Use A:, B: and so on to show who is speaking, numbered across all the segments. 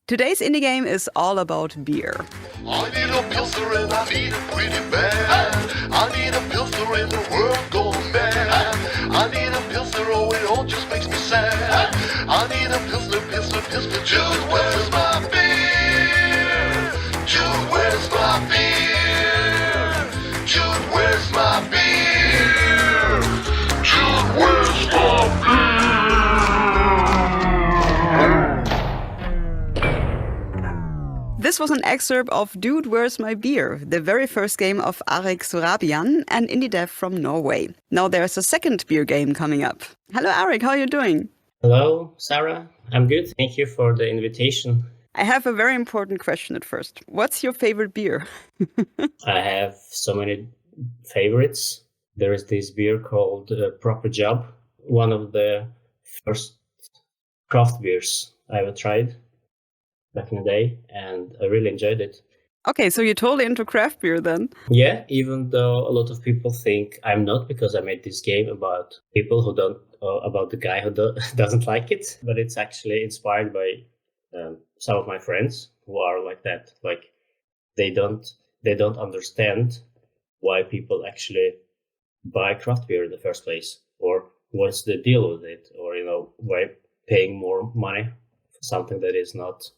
A: Today's indie game is all about beer.
B: I need a pilsner and I need it pretty bad. I need a pilsner in the world going bad. I need a pilsner, oh it all just makes me sad. I need a pilsner, Jude, where's my beer? Jude, where's my beer? Jude, where's my beer? Jude, where's my beer?
A: This was an excerpt of Dude, Where's My Beer, the very first game of Arik Zurabian, an indie dev from Norway. Now there's a second beer game coming up. Hello Arik, how are you doing?
C: Hello, Sarah. I'm good. Thank you for the invitation.
A: I have a very important question at first. What's your favorite beer?
C: I have so many favorites. There is this beer called Proper Job, one of the first craft beers I ever tried back in the day, and I really enjoyed it.
A: Okay, so you're totally into craft beer then?
C: Yeah, even though a lot of people think I'm not, because I made this game about people who don't, about the guy who doesn't like it, but it's actually inspired by some of my friends who are like that. Like they don't understand why people actually buy craft beer in the first place, or what's the deal with it, or why paying more money for something that is not,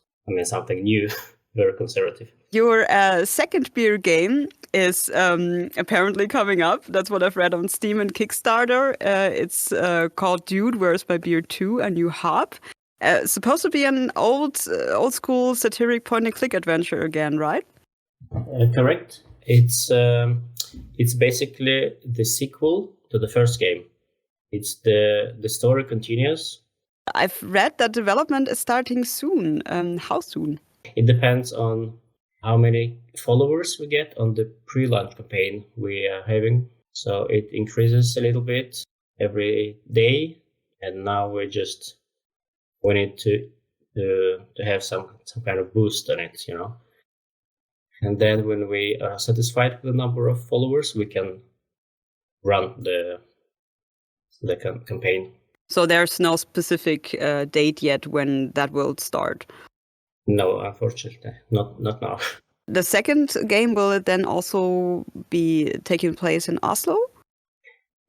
C: something new. Very conservative.
A: Your second beer game is apparently coming up. That's what I've read on Steam and Kickstarter. It's called Dude, Where's My Beer 2, A New Hop. Supposed to be an old school satiric point-and-click adventure again, right?
C: Correct. It's basically the sequel to the first game. It's the story continues.
A: I've read that development is starting soon. How soon?
C: It depends on how many followers we get on the pre-launch campaign we are having. So it increases a little bit every day, and now we need to have some kind of boost on it, And then when we are satisfied with the number of followers, we can run the campaign.
A: So there's no specific date yet when that will start?
C: No, unfortunately, not now.
A: The second game, will it then also be taking place in Oslo?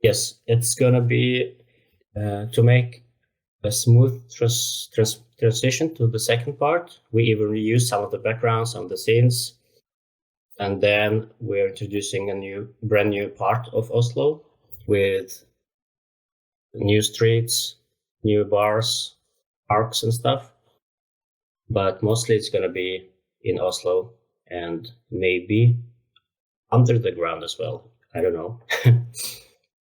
C: Yes, it's gonna be to make a smooth transition to the second part. We even reuse some of the backgrounds on the scenes, and then we're introducing a brand new part of Oslo with new streets, new bars, parks and stuff. But mostly it's going to be in Oslo and maybe under the ground as well. I don't know.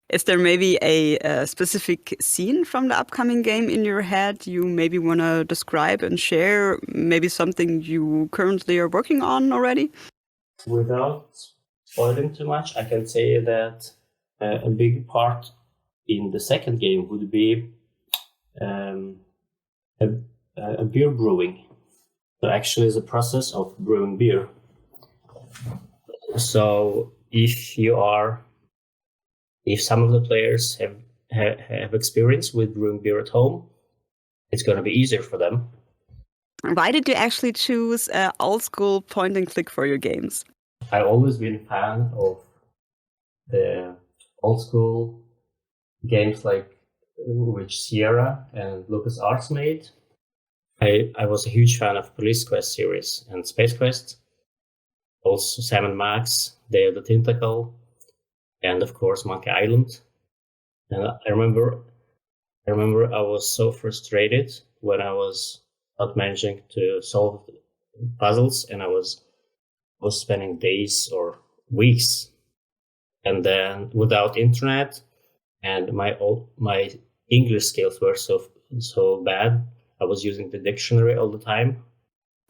A: Is there maybe a specific scene from the upcoming game in your head you maybe want to describe and share? Maybe something you currently are working on already?
C: Without spoiling too much, I can say that a big part in the second game would be a beer brewing. So actually it's a process of brewing beer. So if some of the players have experience with brewing beer at home, it's going to be easier for them.
A: Why did you actually choose old school point and click for your games?
C: I've always been a fan of the old school games like which Sierra and LucasArts made. I was a huge fan of Police Quest series and Space Quest, also Sam & Max, Day of the Tentacle, and of course Monkey Island. And I remember I was so frustrated when I was not managing to solve puzzles, and I was spending days or weeks, and then without internet, and my English skills were so bad. I was using the dictionary all the time.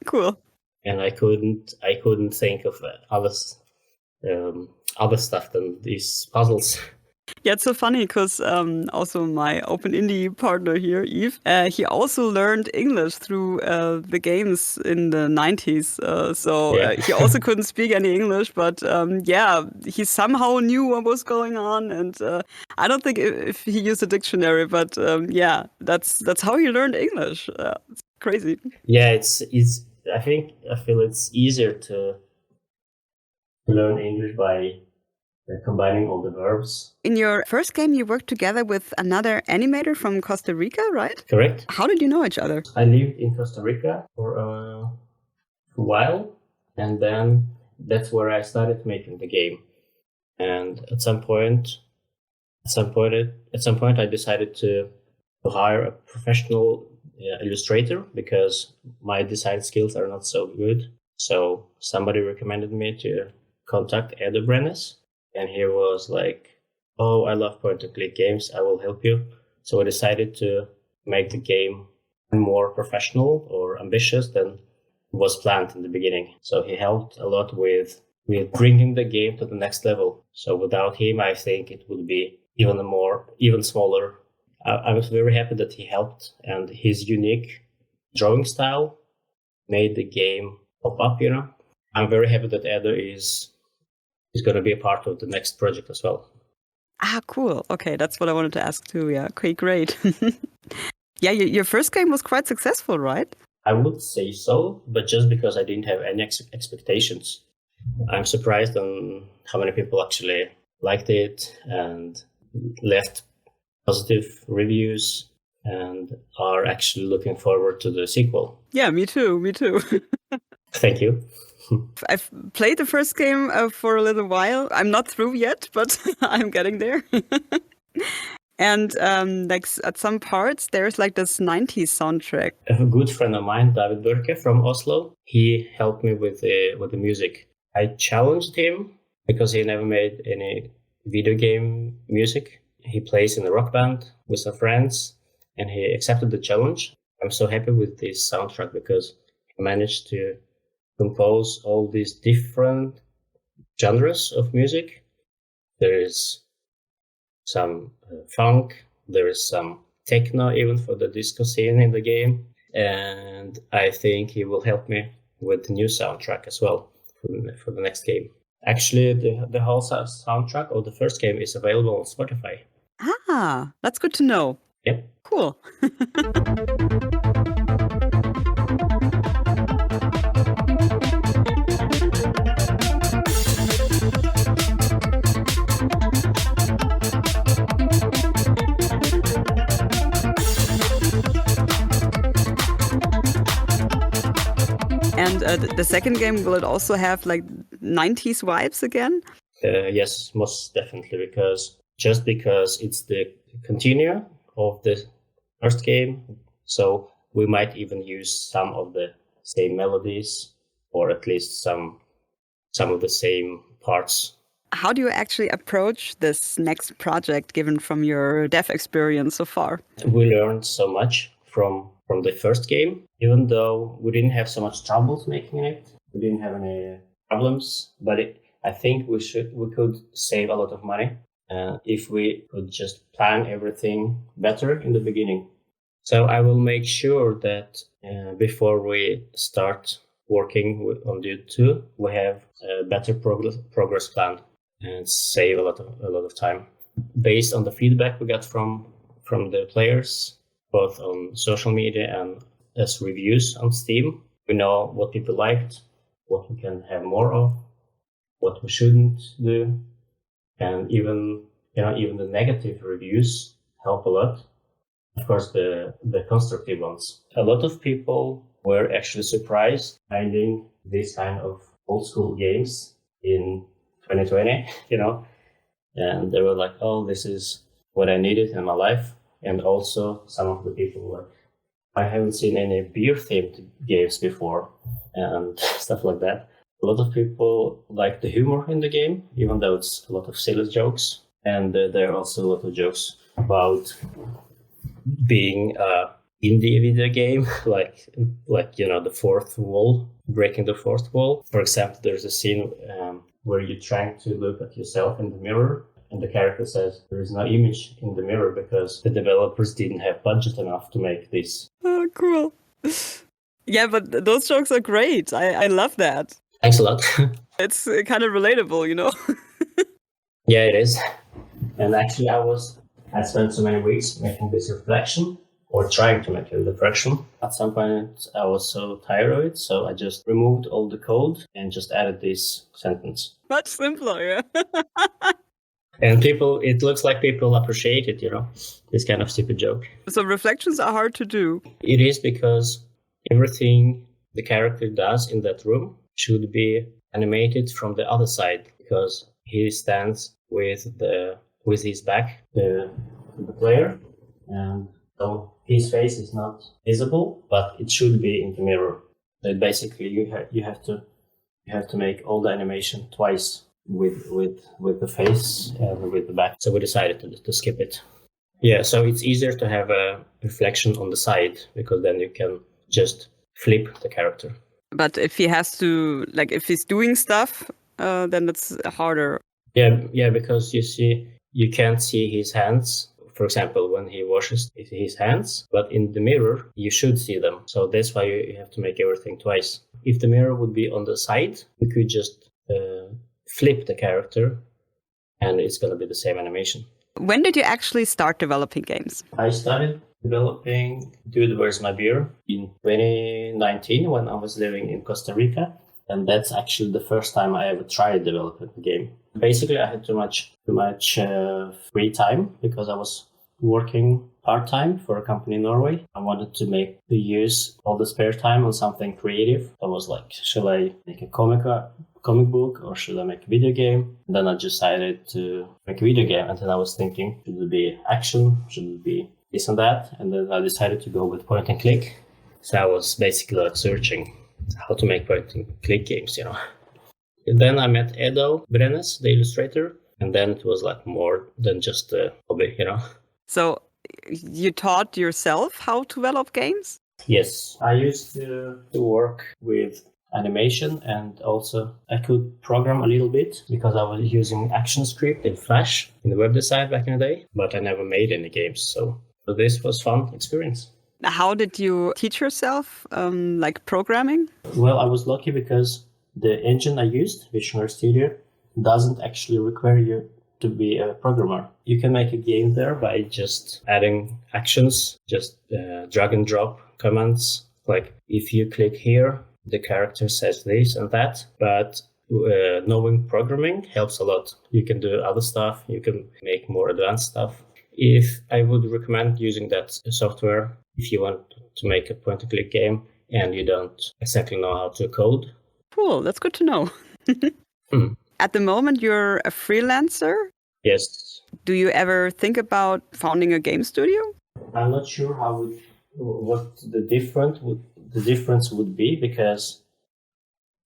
A: Cool.
C: And I couldn't think of other stuff than these puzzles.
A: Yeah, it's so funny because also my Open Indie partner here, Eve, he also learned English through the games in the 90s. He also couldn't speak any English, but he somehow knew what was going on. And I don't think if he used a dictionary, but that's how he learned English. Crazy.
C: Yeah, it's. I feel it's easier to learn English by combining all the verbs.
A: In your first game, you worked together with another animator from Costa Rica, right?
C: Correct.
A: How did you know each other?
C: I lived in Costa Rica for a while, and then that's where I started making the game. And at some point, I decided to hire a professional illustrator because my design skills are not so good. So somebody recommended me to contact Edo Brenes, and he was like, "Oh, I love point-and-click games. I will help you." So I decided to make the game more professional or ambitious than was planned in the beginning. So he helped a lot with bringing the game to the next level. So without him, I think it would be even smaller. I was very happy that he helped, and his unique drawing style made the game pop up, I'm very happy that Edo is going to be a part of the next project as well.
A: Cool. Okay, that's what I wanted to ask too. Yeah, okay, great. Yeah, your first game was quite successful, right?
C: I would say so, but just because I didn't have any expectations. I'm surprised on how many people actually liked it and left positive reviews and are actually looking forward to the sequel.
A: Yeah, me too.
C: Thank you.
A: I've played the first game for a little while. I'm not through yet, but I'm getting there. And at some parts, there's this 90s soundtrack.
C: A good friend of mine, David Børke from Oslo, he helped me with the music. I challenged him because he never made any video game music. He plays in a rock band with some friends, and he accepted the challenge. I'm so happy with this soundtrack because he managed to compose all these different genres of music. There is some funk, there is some techno even for the disco scene in the game, and I think he will help me with the new soundtrack as well for the next game. Actually, the whole soundtrack of the first game is available on Spotify.
A: That's good to know.
C: Yep.
A: Cool. And the second game, will it also have 90s vibes again?
C: Yes, most definitely, because it's the continue of the first game, so we might even use some of the same melodies or at least some of the same parts.
A: How do you actually approach this next project given from your dev experience so far?
C: We learned so much from the first game, even though we didn't have so much troubles making it. We didn't have any problems, but I think we could save a lot of money if we could just plan everything better in the beginning. So I will make sure that before we start working on Dude 2, we have a better progress plan and save a lot of time. Based on the feedback we got from the players, both on social media and as reviews on Steam, we know what people liked, what we can have more of, what we shouldn't do, and even the negative reviews help a lot. Of course, the constructive ones. A lot of people were actually surprised finding this kind of old school games in 2020, and they were like, "Oh, this is what I needed in my life." And also some of the people were, "I haven't seen any beer themed games before," and stuff like that. A lot of people like the humor in the game, even though it's a lot of silly jokes. And there are also a lot of jokes about being indie video game, like the fourth wall, breaking the fourth wall. For example, there's a scene where you're trying to look at yourself in the mirror, and the character says there is no image in the mirror because the developers didn't have budget enough to make this.
A: Oh, cool. Yeah, but those jokes are great. I love that.
C: Thanks a lot.
A: It's kind of relatable,
C: Yeah, it is. And actually, I spent so many weeks making this reflection or trying to make a reflection. At some point, I was so tired of it, so I just removed all the code and just added this sentence.
A: Much simpler, yeah.
C: And it looks like people appreciate it, this kind of stupid joke.
A: So reflections are hard to do.
C: It is because everything the character does in that room should be animated from the other side, because he stands with his back to the player, and so his face is not visible, but it should be in the mirror. So basically, you have to make all the animation twice with the face and with the back. So we decided to skip it. Yeah, so it's easier to have a reflection on the side, because then you can just flip the character.
A: But if he has to, if he's doing stuff, then it's harder.
C: Yeah, because you can't see his hands. For example, when he washes his hands, but in the mirror, you should see them. So that's why you have to make everything twice. If the mirror would be on the side, you could just flip the character and it's going to be the same animation.
A: When did you actually start developing games?
C: I started developing Dude, Where's My Beer in 2019 when I was living in Costa Rica. And that's actually the first time I ever tried developing a game. Basically, I had too much free time because I was working part-time for a company in Norway. I wanted to use all the spare time on something creative. I was like, should I make a comic book or should I make a video game? And then I decided to make a video game. And then I was thinking, should it be action? Should it be this and that? And then I decided to go with point and click. So I was basically searching how to make point and click games, And then I met Edo Brenes, the illustrator, and then it was more than just a hobby,
A: So you taught yourself how to develop games?
C: Yes, I used to work with animation, and also I could program a little bit because I was using ActionScript in Flash in the web design back in the day, but I never made any games, so this was fun experience.
A: How did you teach yourself, programming?
C: Well, I was lucky because the engine I used, Visionary Studio, doesn't actually require you to be a programmer. You can make a game there by just adding actions, just drag and drop commands. Like if you click here, the character says this and that. But knowing programming helps a lot. You can do other stuff. You can make more advanced stuff. If I would recommend using that software, if you want to make a point-and-click game and you don't exactly know how to code.
A: Cool, that's good to know. At the moment, you're a freelancer?
C: Yes.
A: Do you ever think about founding a game studio?
C: I'm not sure what the difference would be, because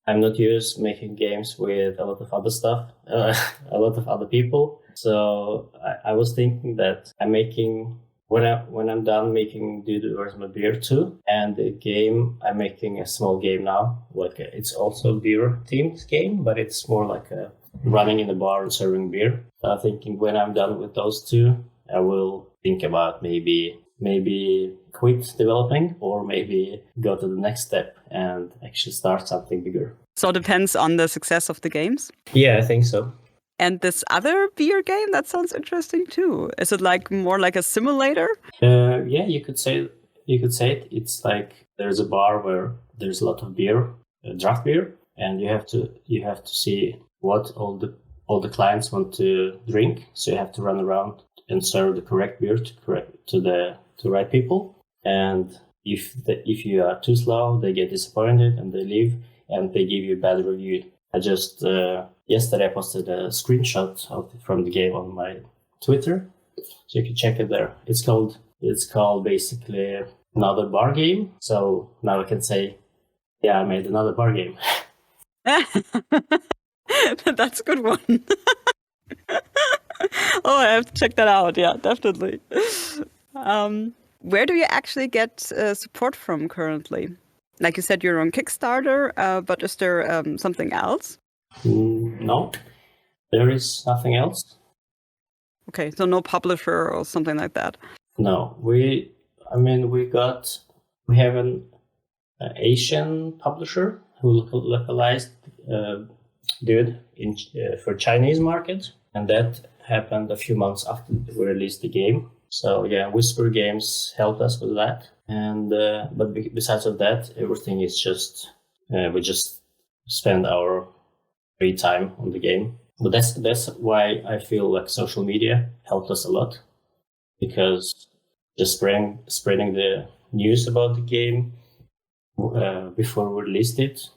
C: I'm not used to making games with a lot of other stuff, a lot of other people. So I was thinking that I'm making, when I'm done making Dude, Where's My Beer 2, and the game, I'm making a small game now. It's also a beer themed game, but it's more like running in a bar and serving beer. So I'm thinking when I'm done with those two, I will think about maybe quit developing or maybe go to the next step and actually start something bigger.
A: So it depends on the success of the games?
C: Yeah, I think so.
A: And this other beer game, that sounds interesting too. Is it more like a simulator?
C: Yeah, you could say it. It's like there's a bar where there's a lot of beer, draft beer, and you have to see what all the clients want to drink. So you have to run around and serve the correct beer to the right people. And if you are too slow, they get disappointed and they leave and they give you a bad review. I just yesterday I posted a screenshot from the game on my Twitter, so you can check it there. It's called basically another bar game. So now I can say, yeah, I made another bar game.
A: That's a good one. Oh, I have to check that out. Yeah, definitely. Where do you actually get support from currently? Like you said, you're on Kickstarter, but is there something else?
C: No, there is nothing else.
A: Okay, so no publisher or something like that.
C: No, we have an Asian publisher who localized Dude for Chinese market, and that happened a few months after we released the game. So yeah, Whisper Games helped us with that. And but besides of that, everything is just we just spend our free time on the game. But that's why I feel like social media helped us a lot, because just spreading the news about the game before we released it,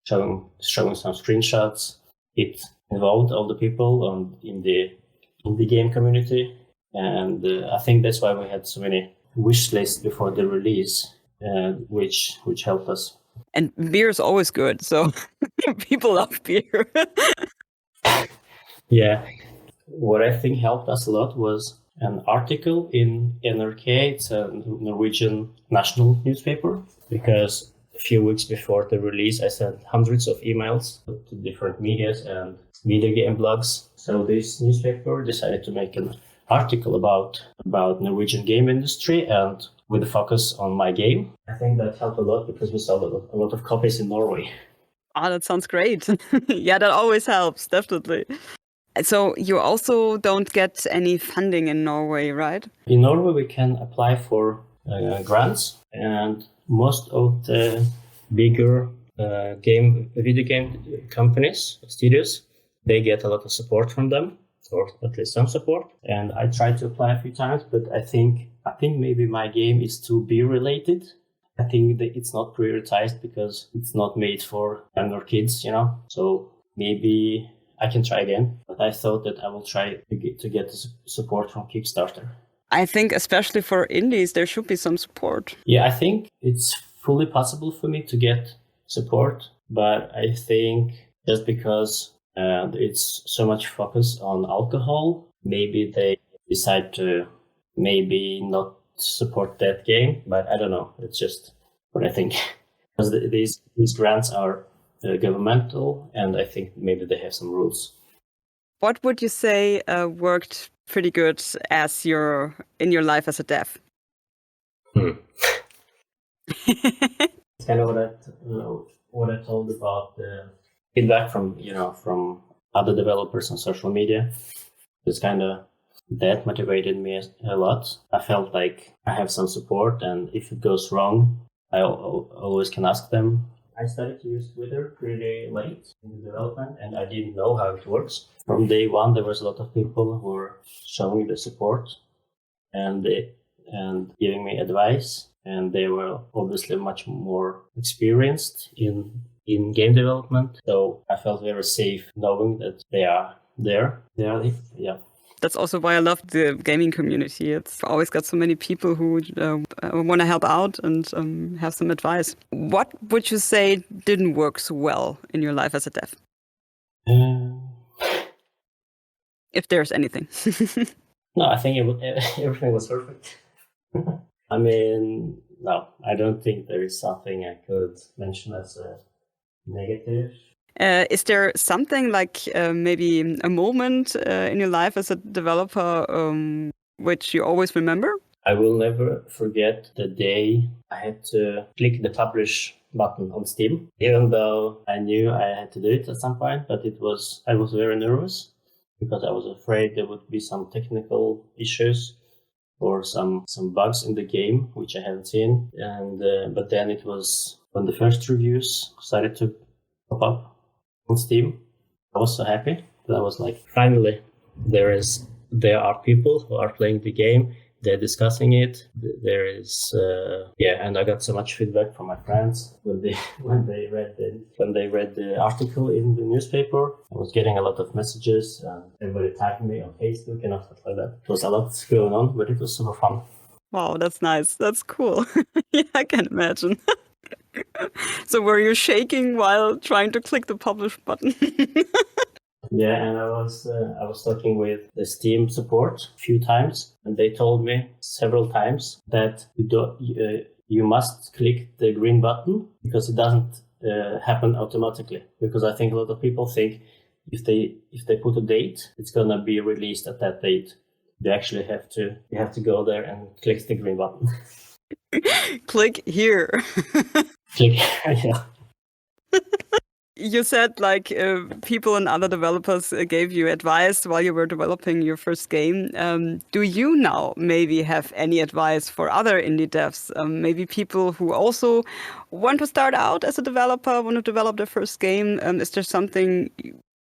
C: showing some screenshots. It involved all the people in the game community, and I think that's why we had so many wish lists before the release, which helped us.
A: And beer is always good, so people love beer.
C: Yeah, what I think helped us a lot was an article in NRK, it's a Norwegian national newspaper, because a few weeks before the release, I sent hundreds of emails to different medias and video game blogs. So this newspaper decided to make an article about Norwegian game industry and with a focus on my game. I think that helped a lot because we sold a lot of copies in Norway.
A: Oh, that sounds great. Yeah, that always helps, definitely. So you also don't get any funding in Norway, right?
C: In Norway, we can apply for grants, and most of the bigger video game companies, studios, they get a lot of support from them, or at least some support. And I tried to apply a few times, but I think maybe my game is too beer related. I think that it's not prioritized because it's not made for younger kids, So maybe I can try again, but I thought that I will try to get the support from Kickstarter.
A: I think especially for indies, there should be some support.
C: Yeah, I think it's fully possible for me to get support, but I think just because it's so much focus on alcohol, maybe they decide to maybe not support that game, but I don't know. It's just what I think. Because these grants are governmental, and I think maybe they have some rules.
A: What would you say worked pretty good in your life as a dev?
C: It's kind of what I told about the feedback from other developers on social media. It's kind of that motivated me a lot. I felt like I have some support, and if it goes wrong, I always can ask them. I started to use Twitter pretty late in the development, and I didn't know how it works. From day one, there was a lot of people who were showing the support and giving me advice, and they were obviously much more experienced in game development. So I felt very safe knowing that they are there. Yeah.
A: That's also why I love the gaming community. It's always got so many people who want to help out and have some advice. What would you say didn't work so well in your life as a dev? If there's anything.
C: No, I think everything was perfect. I mean, no, I don't think there is something I could mention as a negative.
A: Is there something like maybe a moment in your life as a developer which you always remember?
C: I will never forget the day I had to click the publish button on Steam, even though I knew I had to do it at some point, but I was very nervous because I was afraid there would be some technical issues or some bugs in the game, which I haven't seen. And but then it was when the first reviews started to pop up on Steam. I was so happy that I was like, finally, there are people who are playing the game. They're discussing it. There is, and I got so much feedback from my friends when they read the article in the newspaper. I was getting a lot of messages and everybody tagging me on Facebook and stuff like that. It was a lot going on, but it was super fun.
A: Wow, that's nice. That's cool. Yeah, I can imagine. So were you shaking while trying to click the publish button?
C: Yeah, and I was talking with the Steam support a few times, and they told me several times that you must click the green button because it doesn't happen automatically. Because I think a lot of people think if they put a date, it's gonna be released at that date. You have to go there and click the green button.
A: Click here.
C: Click, yeah.
A: you said like people and other developers gave you advice while you were developing your first game. Do you now maybe have any advice for other indie devs? Maybe people who also want to start out as a developer, want to develop their first game. Is there something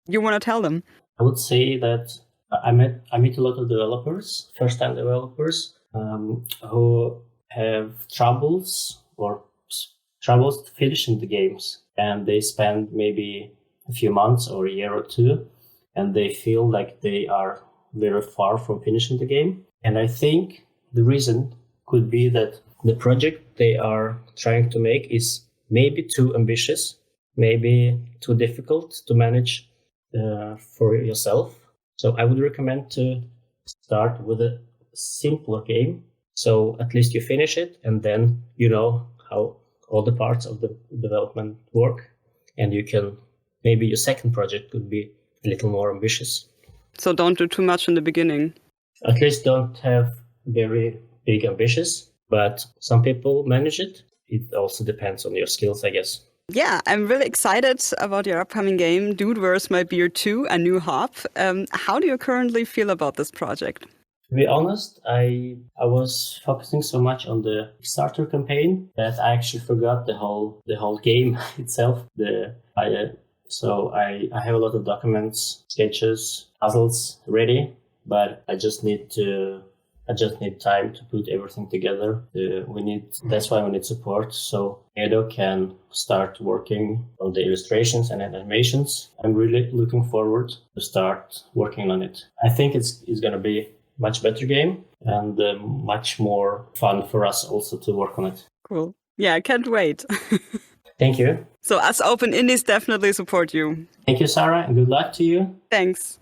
A: you want to tell them?
C: I would say that I meet a lot of developers, first-time developers, who have troubles finishing the games, and they spend maybe a few months or a year or two, and they feel like they are very far from finishing the game. And I think the reason could be that the project they are trying to make is maybe too ambitious, maybe too difficult to manage for yourself. So I would recommend to start with a simpler game. So at least you finish it, and then you know how all the parts of the development work, and you can, maybe your second project could be a little more ambitious.
A: So don't do too much in the beginning.
C: At least don't have very big ambitions, but some people manage it. It also depends on your skills, I guess.
A: Yeah, I'm really excited about your upcoming game, Dude, Where's My Beer 2, A New Hop. How do you currently feel about this project?
C: To be honest, I was focusing so much on the Kickstarter campaign that I actually forgot the whole game itself. So I have a lot of documents, sketches, puzzles ready, but I just need time to put everything together. That's why we need support. So Edo can start working on the illustrations and animations. I'm really looking forward to start working on it. I think it's going to be much better game and much more fun for us also to work on it.
A: Cool. Yeah, I can't wait.
C: Thank you.
A: So us Open Indies definitely support you.
C: Thank you, Sarah, and good luck to you.
A: Thanks.